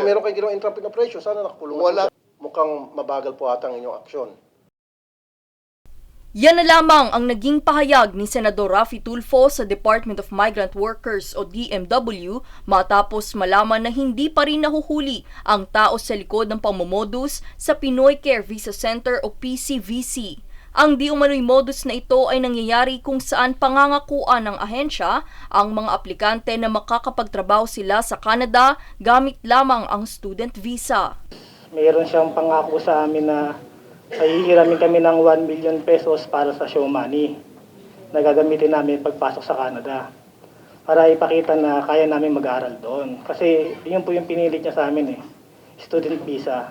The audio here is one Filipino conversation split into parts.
meron kayong ginawang entrapment operation, sana nakakulong. Wala. Mukhang mabagal po ata ang inyong aksyon. Yan na lamang ang naging pahayag ni Senador Raffy Tulfo sa Department of Migrant Workers o DMW matapos malaman na hindi pa rin nahuhuli ang tao sa likod ng pamomodus sa Pinoy Care Visa Center o PCVC. Ang di umano'y modus na ito ay nangyayari kung saan pangangakuan ng ahensya ang mga aplikante na makakapagtrabaho sila sa Canada gamit lamang ang student visa. Mayroon siyang pangako sa amin na hihiramin kami ng 1 million pesos para sa show money na gagamitin namin pagpasok sa Canada para ipakita na kaya namin mag-aaral doon. Kasi yun po yung pinilit niya sa amin student visa.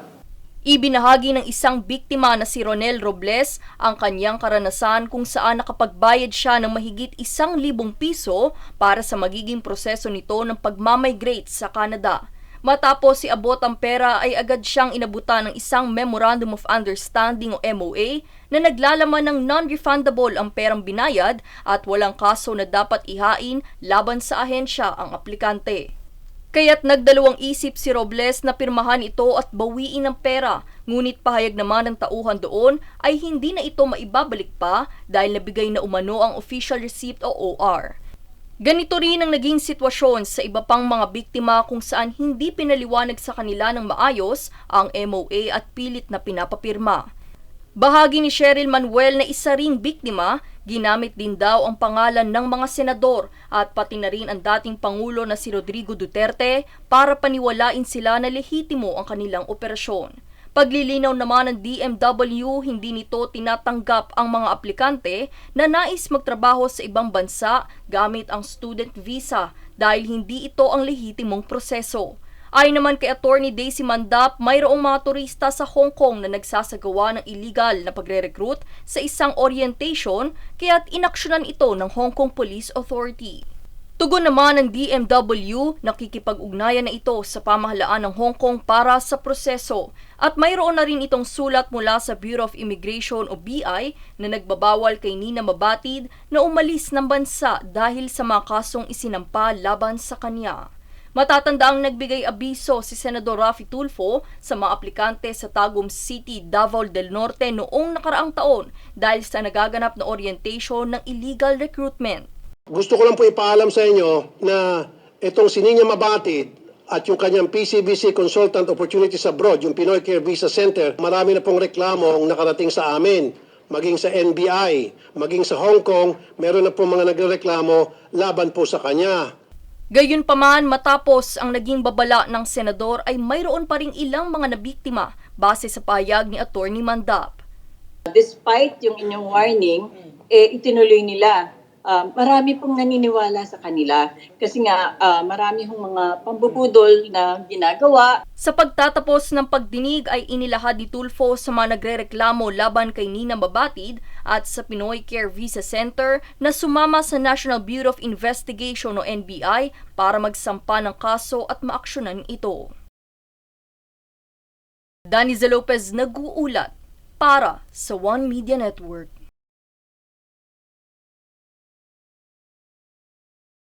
Ibinahagi ng isang biktima na si Ronel Robles ang kanyang karanasan kung saan nakapagbayad siya ng mahigit 1,000 piso para sa magiging proseso nito ng pagmamigrate sa Canada. Matapos si abot ang pera ay agad siyang inabutan ng isang Memorandum of Understanding o MOA na naglalaman ng non-refundable ang perang binayad at walang kaso na dapat ihain laban sa ahensya ang aplikante. Kaya't nagdalawang isip si Robles na pirmahan ito at bawiin ang pera, ngunit pahayag naman ng tauhan doon ay hindi na ito maibabalik pa dahil nabigay na umano ang official receipt o OR. Ganito rin ang naging sitwasyon sa iba pang mga biktima kung saan hindi pinaliwanag sa kanila ng maayos ang MOA at pilit na pinapapirma. Bahagi ni Cheryl Manuel na isa ring biktima, ginamit din daw ang pangalan ng mga senador at pati na rin ang dating Pangulo na si Rodrigo Duterte para paniwalain sila na lehitimo ang kanilang operasyon. Paglilinaw naman ng DMW, hindi nito tinatanggap ang mga aplikante na nais magtrabaho sa ibang bansa gamit ang student visa dahil hindi ito ang lehitimong proseso. Ayon naman kay Attorney Daisy Mandap, mayroong mga turista sa Hong Kong na nagsasagawa ng illegal na pagre-recruit sa isang orientation kaya't inaksyonan ito ng Hong Kong Police Authority. Tugon naman ng DMW, nakikipag-ugnayan na ito sa pamahalaan ng Hong Kong para sa proseso at mayroon na rin itong sulat mula sa Bureau of Immigration o BI na nagbabawal kay Nina Mabatid na umalis ng bansa dahil sa mga kasong isinampa laban sa kanya. Matatandaang nagbigay abiso si Senador Raffy Tulfo sa mga aplikante sa Tagum City, Davao del Norte noong nakaraang taon dahil sa nagaganap na orientation ng illegal recruitment. Gusto ko lang po ipaalam sa inyo na itong si Nina Mabatid at yung kanyang PCVC Consultant Opportunities Abroad, yung Pinoy Care Visa Center, marami na pong reklamo ang nakarating sa amin. Maging sa NBI, maging sa Hong Kong, meron na pong mga nagreklamo laban po sa kanya. Gayunpaman, matapos ang naging babala ng senador ay mayroon pa ring ilang mga nabiktima base sa pahayag ni Attorney Mandap. Despite yung inyong warning, itinuloy nila. Marami pong naniniwala sa kanila kasi nga marami hong mga pambubudol na ginagawa. Sa pagtatapos ng pagdinig ay inilahad ni Tulfo sa mga nagrereklamo laban kay Nina Mabatid at sa Pinoy Care Visa Center na sumama sa National Bureau of Investigation o NBI para magsampa ng kaso at maaksyonan ito. Daniza Lopez nag-uulat para sa One Media Network.